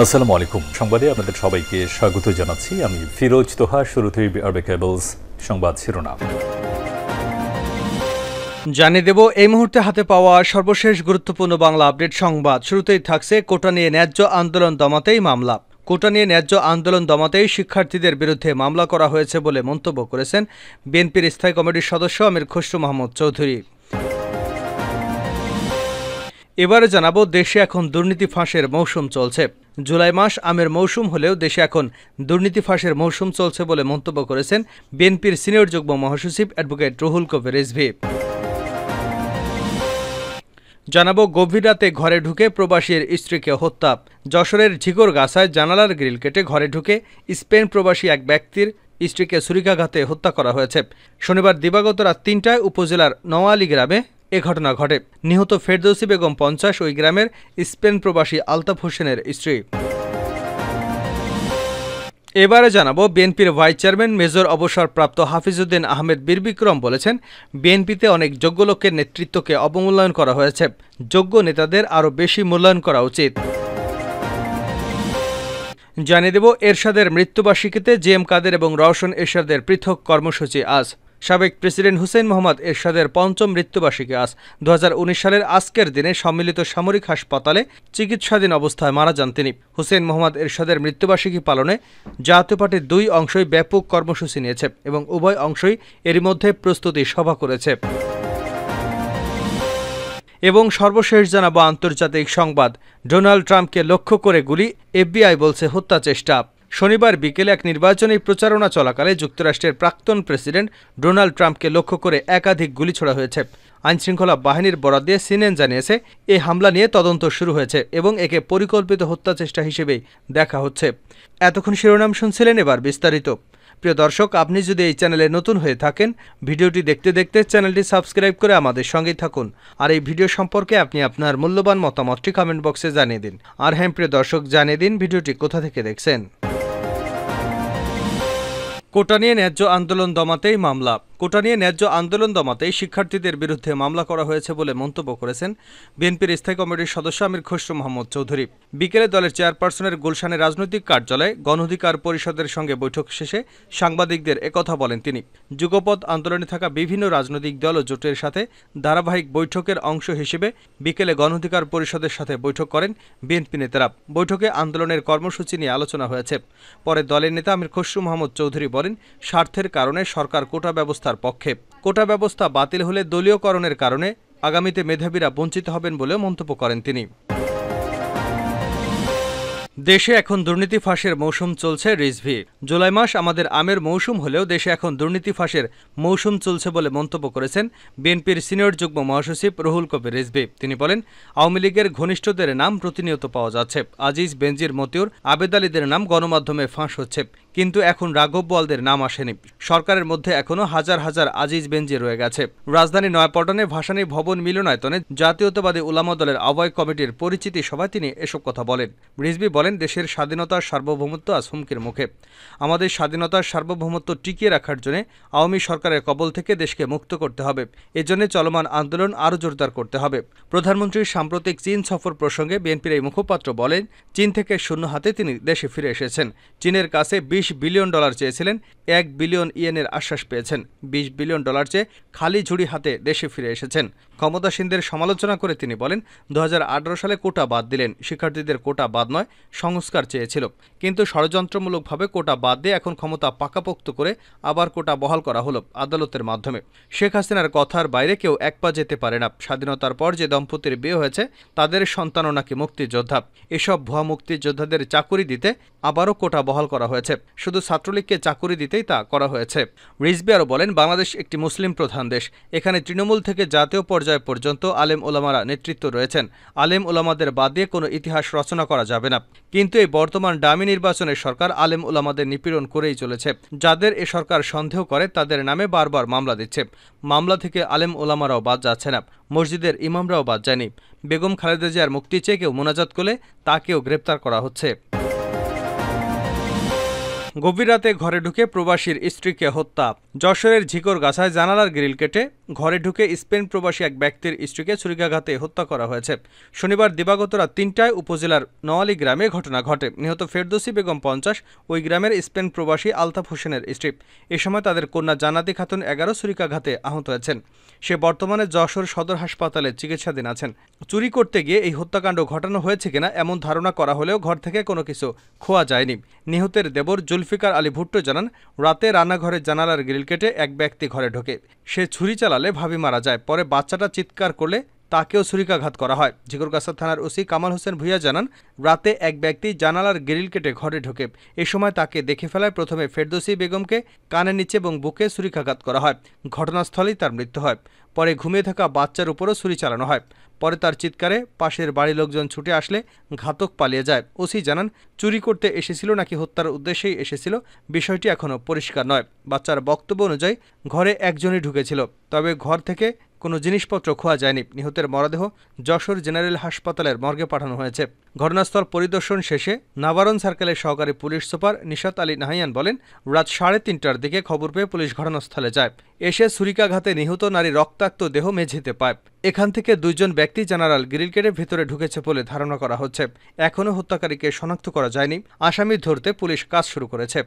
আসসালামু আলাইকুম। সংবাদে আপনাদের সবাইকে স্বাগত জানাচ্ছি। আমি ফিরোজ তোহা। শুরুতেই আরবে কেবলস সংবাদ শিরোনাম জানিয়ে দেব এই মুহূর্তে হাতে পাওয়া সর্বশেষ গুরুত্বপূর্ণ বাংলা আপডেট সংবাদ। শুরুতেই থাকছে কোটা নিয়ে ন্যায্য আন্দোলন দমাতেই মামলা। কোটা নিয়ে ন্যায্য আন্দোলন দমাতেই শিক্ষার্থীদের বিরুদ্ধে মামলা করা হয়েছে বলে মন্তব্য করেছেন বিএনপির স্থায়ী কমিটির সদস্য আমির খসরু মাহমুদ চৌধুরী। এবারে জানাবো, দেশে এখন দুর্নীতি ফাঁসের মৌসুম চলছে। জুলাই মাস আমের মৌসুম হলেও দেশে এখন দুর্নীতি ফাঁসের মৌসুম চলছে বলে মন্তব্য করেছেন বিএনপির সিনিয়র যুগ্ম মহাসচিব অ্যাডভোকেট রুহুল কবির রিজভী। জানাবো, গভীর রাতে ঘরে ঢুকে প্রবাসীর স্ত্রীকে হত্যা। যশোরের ঝিকরগাছায় জানালার গ্রিল কেটে ঘরে ঢুকে স্পেন প্রবাসী এক ব্যক্তির স্ত্রীকে ছুরিকাঘাতে হত্যা করা হয়েছে। শনিবার দিবাগত রাত ৩টায় উপজেলার নওয়ালি গ্রামে এ ঘটনা ঘটে। নিহত ফেরদৌসী বেগম ৫০ ওই গ্রামের স্পেন প্রবাসী আলতাফ হোসেনের স্ত্রী। এবারে জানাবো, বিএনপির ভাইস চেয়ারম্যান মেজর অবসরপ্রাপ্ত হাফিজউদ্দিন আহমেদ বীর বিক্রম বলেছেন, বিএনপিতে অনেক যোগ্য লোকের নেতৃত্বকে অবমূল্যায়ন করা হয়েছে। যোগ্য নেতাদের আরও বেশি মূল্যায়ন করা উচিত। জানিয়ে দেব, এরশাদের মৃত্যুবার্ষিকীতে জেএম কাদের এবং রওশন এরশাদের পৃথক কর্মসূচি আজ। সাবেক প্রেসিডেন্ট হুসেইন মোহাম্মদ এরশাদের পঞ্চম মৃত্যুবার্ষিকী আজ। ২০১৯ সালের আজকের দিনে সম্মিলিত সামরিক হাসপাতালে চিকিৎসাধীন অবস্থায় মারা যান তিনি। হুসেইন মোহাম্মদ এরশাদের মৃত্যুবার্ষিকী পালনে জাতীয় পার্টির দুই অংশই ব্যাপক কর্মসূচি নিয়েছে এবং উভয় অংশই এরই মধ্যে প্রস্তুতি সভা করেছে। এবং সর্বশেষ জানাবো আন্তর্জাতিক সংবাদ। ডোনাল্ড ট্রাম্পকে লক্ষ্য করে গুলি, এফবিআই বলছে হত্যা চেষ্টা। শনিবার বিকেলে এক নির্বাচনী প্রচারণা চলাকালে যুক্তরাষ্ট্রের প্রাক্তন প্রেসিডেন্ট ডোনাল্ড ট্রাম্পকে লক্ষ্য করে একাধিক গুলি ছোড়া হয়েছে। আইনশৃঙ্খলা বাহিনীর বরাত দিয়ে সিএনএন জানিয়েছে, এই হামলা নিয়ে তদন্ত শুরু হয়েছে এবং একে পরিকল্পিত হত্যা চেষ্টা হিসেবেই দেখা হচ্ছে। এতক্ষণ শিরোনাম শুনছিলেন, এবার বিস্তারিত। প্রিয় দর্শক, আপনি যদি এই চ্যানেলে নতুন হয়ে থাকেন, ভিডিওটি দেখতে দেখতে চ্যানেলটি সাবস্ক্রাইব করে আমাদের সঙ্গেই থাকুন। আর এই ভিডিও সম্পর্কে আপনি আপনার মূল্যবান মতামতটি কমেন্ট বক্সে জানিয়ে দিন। আর হ্যাঁ প্রিয় দর্শক, জানিয়ে দিন ভিডিওটি কোথা থেকে দেখছেন। কোটা নিয়ে ন্যায্য আন্দোলন দমাতেই মামলা। কোটা নিয়ে ন্যায্য আন্দোলন দমাতেই শিক্ষার্থীদের বিরুদ্ধে মামলা করা হয়েছে বলে মন্তব্য করেছেন বিএনপির স্থায়ী কমিটির সদস্য আমির খসরু মাহমুদ চৌধুরী। বিকেলে দলের চেয়ারপারসনের গুলশানের রাজনৈতিক কার্যালয়ে গণ অধিকার পরিষদের সঙ্গে বৈঠক শেষে সাংবাদিকদের একথা বলেন তিনি। যুগপৎ আন্দোলনে থাকা বিভিন্ন রাজনৈতিক দল ও জোটের সাথে ধারাবাহিক বৈঠকের অংশ হিসেবে বিকেলে গণ অধিকার পরিষদের সাথে বৈঠক করেন বিএনপি নেতারা। বৈঠকে আন্দোলনের কর্মসূচি নিয়ে আলোচনা হয়েছে। পরে দলের নেতা আমির খসরু মাহমুদ চৌধুরী বলেন, স্বার্থের কারণে সরকার কোটা ব্যবস্থার পক্ষে। কোটা ব্যবস্থা বাতিল হলে দলীয়করণের কারণে আগামীতে মেধাবীরা বঞ্চিত হবেন বলেও মন্তব্য করেন তিনি। দেশে এখন দুর্নীতি ফাঁসের মৌসুম চলছে, রিজভী। জুলাই মাস আমাদের আমের মৌসুম হলেও দেশে এখন দুর্নীতি ফাঁসের মৌসুম চলছে বলে মন্তব্য করেছেন বিএনপির সিনিয়র যুগ্ম মহাসচিব রুহুল কবির রিজভী। তিনি বলেন, আওয়ামী লীগের ঘনিষ্ঠদের নাম প্রতিনিয়ত পাওয়া যাচ্ছে। আজিজ, বেনজির, মতিউর, আবেদ আলীদের নাম গণমাধ্যমে ফাঁস হচ্ছে, কিন্তু এখন রাঘব বোয়ালদের নাম আসেনি। সরকারের মধ্যে এখনও হাজার হাজার আজিজ বেনজি রয়ে গেছে। রাজধানী নয়াপল্টনে ভাসানী ভবন মিলনায়তনে জাতীয়তাবাদী উলামা দলের আহ্বায়ক কমিটির পরিচিতি সভায় তিনি এসব কথা বলেন। রিজভী বলেন, দেশের স্বাধীনতার সার্বভৌমত্ব আজ হুমকির মুখে। আমাদের স্বাধীনতার সার্বভৌমত্ব টিকিয়ে রাখার জন্য আওয়ামী সরকারের কবল থেকে দেশকে মুক্ত করতে হবে। এজন্য চলমান আন্দোলন আরও জোরদার করতে হবে। প্রধানমন্ত্রীর সাম্প্রতিক চীন সফর প্রসঙ্গে বিএনপির এই মুখপাত্র বলেন, চীন থেকে শূন্য হাতে তিনি দেশে ফিরে এসেছেন। চীনের কাছে $20 বিলিয়ন চেয়েছিলেন, $1 বিলিয়ন ইয়েনের আশ্বাস পেয়েছেন। $20 বিলিয়ন চেয়ে খালি ঝুড়ি হাতে দেশে ফিরে এসেছেন। ক্ষমতাসীনদের সমালোচনা করে তিনি বলেন, ২০১৮ সালে কোটা বাদ দিলেন। শিক্ষার্থীদের কোটা বাদ নয়, সংস্কার চেয়েছিল, কিন্তু ষড়যন্ত্রমূলকভাবে কোটা বাদ দিয়ে এখন ক্ষমতা পাকাপোক্ত করে আবার কোটা বহাল করা হলো আদালতের মাধ্যমে। শেখ হাসিনার কথার বাইরে কেউ এক পা যেতে পারে না। স্বাধীনতার পর যে দম্পতির বিয়ে হয়েছে তাদের সন্তানও নাকি মুক্তিযোদ্ধা। এসব ভুয়া মুক্তিযোদ্ধাদের চাকুরি দিতে আবারও কোটা বহাল করা হয়েছে। শুধু ছাত্রলীগকে চাকুরি দিতেই তা করা হয়েছে। রিজভী আরও বলেন, বাংলাদেশ একটি মুসলিম প্রধান দেশ। এখানে তৃণমূল থেকে জাতীয় পর্যায় পর্যন্ত আলেম ওলামারা নেতৃত্ব রয়েছেন। আলেম ওলামাদের বাদ দিয়ে কোনো ইতিহাস রচনা করা যাবে না। কিন্তু এই বর্তমান ডামি নির্বাচনের সরকার আলেম ওলামাদের নিপীড়ন করেই চলেছে। যাদের এ সরকার সন্দেহ করে তাদের নামে বারবার মামলা দিচ্ছে। মামলা থেকে আলেম ওলামারাও বাদ যাচ্ছে না, মসজিদের ইমামরাও বাদ যায়নি। বেগম খালেদা জিয়ার মুক্তি চেয়ে কেউ মোনাজাত করলে তাকেও গ্রেপ্তার করা হচ্ছে। গভীর রাতে ঘরে ঢুকে প্রবাসীর স্ত্রীকে হত্যা। যশোরের ঝিকরগাছায় জানালার গ্রিল কেটে ঘরে ঢুকে স্পেন প্রবাসী এক ব্যক্তির স্ত্রীকে ছুরিকাঘাতে হত্যা করা হয়েছে। শনিবার দিবাগত রাত ৩টায় উপজেলার নোয়ালী গ্রামে ঘটনা ঘটে। নিহত ফেরদৌসী বেগম ৫০ ওই গ্রামের স্পেন প্রবাসী আলতাফ হোসেনের স্ত্রী। এ সময় তাদের কন্যা জান্নাতি খাতুন ১১ ছুরিকাঘাতে আহত হয়েছেন। সে বর্তমানে যশোর সদর হাসপাতালে চিকিৎসাধীন আছেন। চুরি করতে গিয়ে এই হত্যাকাণ্ড ঘটানো হয়েছে কিনা এমন ধারণা করা হলেও ঘর থেকে কোনো কিছু খোয়া যায়নি। নিহতের দেবর জুলফিকার আলী ভুট্টো জানান, রাতে রান্নাঘরের জানালার গ্রিল কেটে এক ব্যক্তি ঘরে ঢোকে। সে ছুরি চালালে ভাবি মারা যায়। পরে বাচ্চাটা চিৎকার করলে তাকেও ছুরিকাঘাত করা হয়। ঝিকরগাছা থানার ওসি কামাল হোসেন ভূঁইয়া জানান, রাতে এক ব্যক্তি জানালার গ্রিল কেটে ঘরে ঢোকে। এ সময় তাকে দেখে ফেলায় প্রথমে ফেরদৌসী বেগমকে কানের নিচে এবং বুকে ছুরিকাঘাত করা হয়। ঘটনাস্থলেই তার মৃত্যু হয়। পরে ঘুমিয়ে থাকা বাচ্চার উপরও ছুরি চালানো হয়। পরে তার চিৎকারে পাশের বাড়ির লোকজন ছুটে আসলে ঘাতক পালিয়ে যায়। ওসি জানান, চুরি করতে এসেছিল নাকি হত্যার উদ্দেশ্যেই এসেছিল বিষয়টি এখনও পরিষ্কার নয়। বাচ্চার বক্তব্য অনুযায়ী ঘরে একজনই ঢুকেছিল, তবে ঘর থেকে কোনো জিনিসপত্র খোয়া যায়নি। নিহতের মরদেহ যশোর জেনারেল হাসপাতালের মর্গে পাঠানো হয়েছে। ঘটনাস্থল পরিদর্শন শেষে নাভারন সার্কেলের সহকারী পুলিশ সুপার নিশাত আলী নাহিয়ান বলেন, রাত ৩:৩০টার দিকে খবর পেয়ে পুলিশ ঘটনাস্থলে যায়। এসে ছুরিকাঘাতে নিহত নারী রক্তাক্ত দেহ মেঝেতে পায়। এখান থেকে ২ জন ব্যক্তি জানালার গ্রিল কেটে ভেতরে ঢুকেছে বলে ধারণা করা হচ্ছে। এখনও হত্যাকারীকে শনাক্ত করা যায়নি। আসামি ধরতে পুলিশ কাজ শুরু করেছে।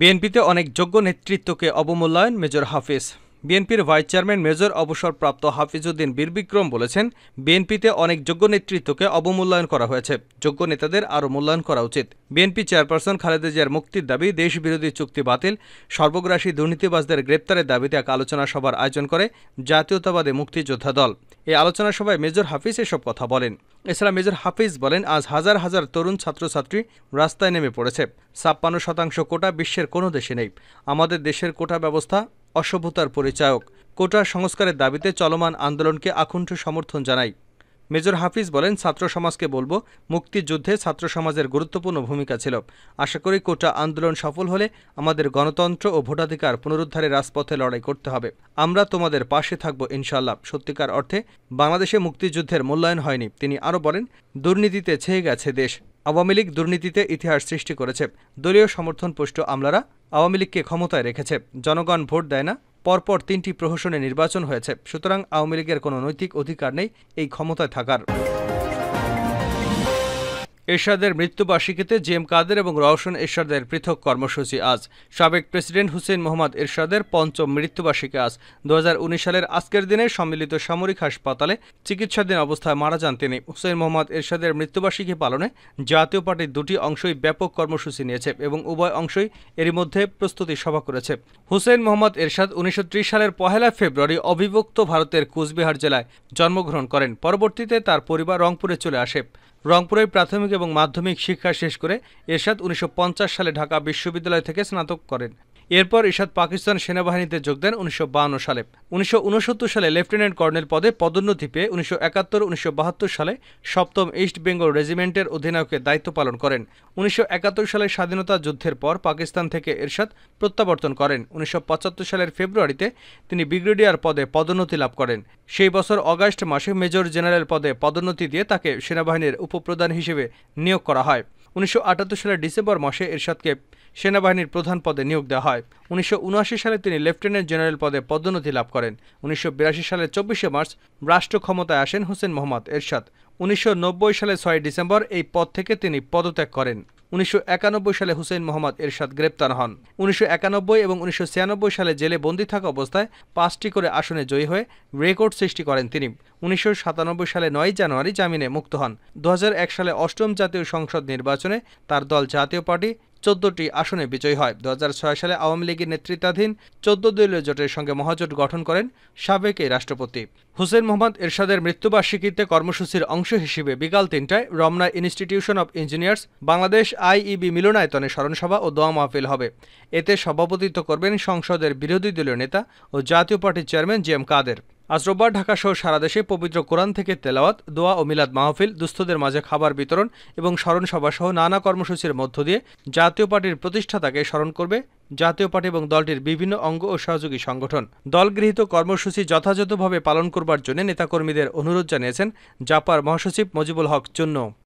বিএনপিতে অনেক যোগ্য নেতৃত্বকে অবমূল্যায়ন মেজর হাফিজ। বিএনপির ভাইস চেয়ারম্যান মেজর অবসরপ্রাপ্ত হাফিজউদ্দিন বীরবিক্রম বলেছেন, বিএনপিতে অনেক যোগ্য নেতৃত্বকে অবমূল্যায়ন করা হয়েছে। যোগ্য নেতাদের আরও মূল্যায়ন করা উচিত। বিএনপি চেয়ারপারসন খালেদা জিয়ার মুক্তির দাবি, দেশবিরোধী চুক্তি বাতিল, সর্বগ্রাসী দুর্নীতিবাজদের গ্রেপ্তারের দাবিতে এক আলোচনা সভার আয়োজন করে জাতীয়তাবাদী মুক্তিযোদ্ধা দল। এই আলোচনা সভায় মেজর হাফিজ এসব কথা বলেন। এছাড়া মেজর হাফিজ বলেন, আজ হাজার হাজার তরুণ ছাত্রছাত্রী রাস্তায় নেমে পড়েছে। ৫৬% কোটা বিশ্বের কোনো দেশে নেই। আমাদের দেশের কোটা ব্যবস্থা অসভ্যতার পরিচায়ক। কোটা সংস্কারের দাবিতে চলমান আন্দোলনকে আকুণ্ঠ সমর্থন জানাই। মেজর হাফিজ বলেন, ছাত্র সমাজকে বলবো, মুক্তিযুদ্ধে ছাত্র সমাজের গুরুত্বপূর্ণ ভূমিকা ছিল। আশা করি কোটা আন্দোলন সফল হলে আমাদের গণতন্ত্র ও ভোটাধিকার পুনরুদ্ধারে রাজপথে লড়াই করতে হবে। আমরা তোমাদের পাশে থাকব ইনশাআল্লাহ। সত্যিকার অর্থে বাংলাদেশে মুক্তিযুদ্ধের মূল্যায়ন হয়নি। তিনি আরও বলেন, দুর্নীতিতে ছেয়ে গেছে দেশ। আওয়ামী লীগ দুর্নীতিতে ইতিহাস সৃষ্টি করেছে। দলীয় সমর্থনপুষ্ট আমলারা আওয়ামী লীগকে ক্ষমতায় রেখেছে। জনগণ ভোট দেয় না। পরপর ৩টি প্রহসনে নির্বাচন হয়েছে। সুতরাং আওয়ামী লীগের কোনো নৈতিক অধিকার নেই এই ক্ষমতায় থাকার। এরশাদের মৃত্যুবার্ষিকীতে জিএম কাদের এবং রওশন এরশাদের পৃথক কর্মসূচি আজ। সাবেক প্রেসিডেন্ট হুসেইন মোহাম্মদ এরশাদের ৫ম মৃত্যুবার্ষিকী আজ। ২০১৯ সালের আজকের দিনে সম্মিলিত সামরিক হাসপাতালে চিকিৎসাধীন অবস্থায় মারা যান তিনি। হুসেইন মোহাম্মদ এরশাদের মৃত্যুবার্ষিকী পালনে জাতীয় পার্টির ২টি অংশই ব্যাপক কর্মসূচি নিয়েছে এবং উভয় অংশই এরই মধ্যে প্রস্তুতি সভা করেছে। হুসেইন মোহাম্মদ এরশাদ ১৯৩০ সালের ১ ফেব্রুয়ারি অবিভক্ত ভারতের কুচবিহার জেলায় জন্মগ্রহণ করেন। পরবর্তীতে তার পরিবার রংপুরে চলে আসে। রংপুরে প্রাথমিক এবং মাধ্যমিক শিক্ষা শেষ করে এরশাদ ১৯৫০ সালে ঢাকা বিশ্ববিদ্যালয় থেকে স্নাতক করেন। এরপর এরশাদ পাকিস্তান সেনাবাহিনীতে যোগ দেন ১৯৫২ সালে। ১৯৬৯ সালে লেফটেন্যান্ট কর্নেল পদে পদোন্নতি পেয়ে ১৯৭১-১৯৭২ সালে ৭ম ইস্ট বেঙ্গল রেজিমেন্টের অধিনায়কের দায়িত্ব পালন করেন। ১৯৭১ সালের স্বাধীনতা যুদ্ধের পর পাকিস্তান থেকে এরশাদ প্রত্যাবর্তন করেন। ১৯৭৫ সালের ফেব্রুয়ারিতে তিনি ব্রিগেডিয়ার পদে পদোন্নতি লাভ করেন। সেই বছর অগাস্ট মাসে মেজর জেনারেল পদে পদোন্নতি দিয়ে তাকে সেনাবাহিনীর উপপ্রধান হিসেবে নিয়োগ করা হয়। ১৯৭৮ সালের ডিসেম্বর মাসে এরশাদকে সেনাবাহিনীর প্রধান পদে নিয়োগ দেওয়া হয়। ১৯৭৯ সালে তিনি লেফটেন্যান্ট জেনারেল পদে পদোন্নতি লাভ করেন। ১৯৮২ সালের ২৪শে মার্চ রাষ্ট্র ক্ষমতায় আসেন হুসেইন মোহাম্মদ এরশাদ। ১৯৯০ সালের ৬ ডিসেম্বর এই পদ থেকে তিনি পদত্যাগ করেন। ১৯৯১ সালে হুসেইন মোহাম্মদ এরশাদ গ্রেপ্তার হন। ১৯৯১ এবং ১৯৯৬ সালে জেলে বন্দী থাকা অবস্থায় ৫টি করে আসনে জয়ী হয়ে রেকর্ড সৃষ্টি করেন তিনি। ১৯৯৭ সালে ৯ জানুয়ারি জামিনে মুক্ত হন। ২০০১ সালে ৮ম জাতীয় সংসদ নির্বাচনে তার দল জাতীয় পার্টি ১৪টি আসনে বিজয়ী হয়। ২০০৬ সালে আওয়ামী লীগের নেতৃত্বাধীন ১৪ দলীয় জোটের সঙ্গে মহাজোট গঠন করেন সাবেক এই রাষ্ট্রপতি। হুসেইন মোহাম্মদ এরশাদের মৃত্যুবার্ষিকীতে কর্মসূচির অংশ হিসেবে বিকাল ৩টায় Ramna Institution of Engineers Bangladesh IEB মিলনায়তনে স্মরণসভা ও দোয়া মাহফিল হবে। এতে সভাপতিত্ব করবেন সংসদের বিরোধী দলীয় নেতা ও জাতীয় পার্টির চেয়ারম্যান জিএম কাদের। আজ রোববার ঢাকাসহ সারা দেশে পবিত্র কোরআন থেকে তেলাওয়াত, দোয়া ও মিলাদ মাহফিল, দুস্থদের মাঝে খাবার বিতরণ এবং স্মরণসভা সহ নানা কর্মসূচির মধ্য দিয়ে জাতীয় পার্টির প্রতিষ্ঠাতাকে স্মরণ করবে জাতীয় পার্টি এবং দলটির বিভিন্ন অঙ্গ ও সহযোগী সংগঠন। দল গৃহীত কর্মসূচি যথাযথভাবে পালন করবার জন্য নেতাকর্মীদের অনুরোধ জানিয়েছেন জাপার মহাসচিব মজিবুল হক চুন্নু।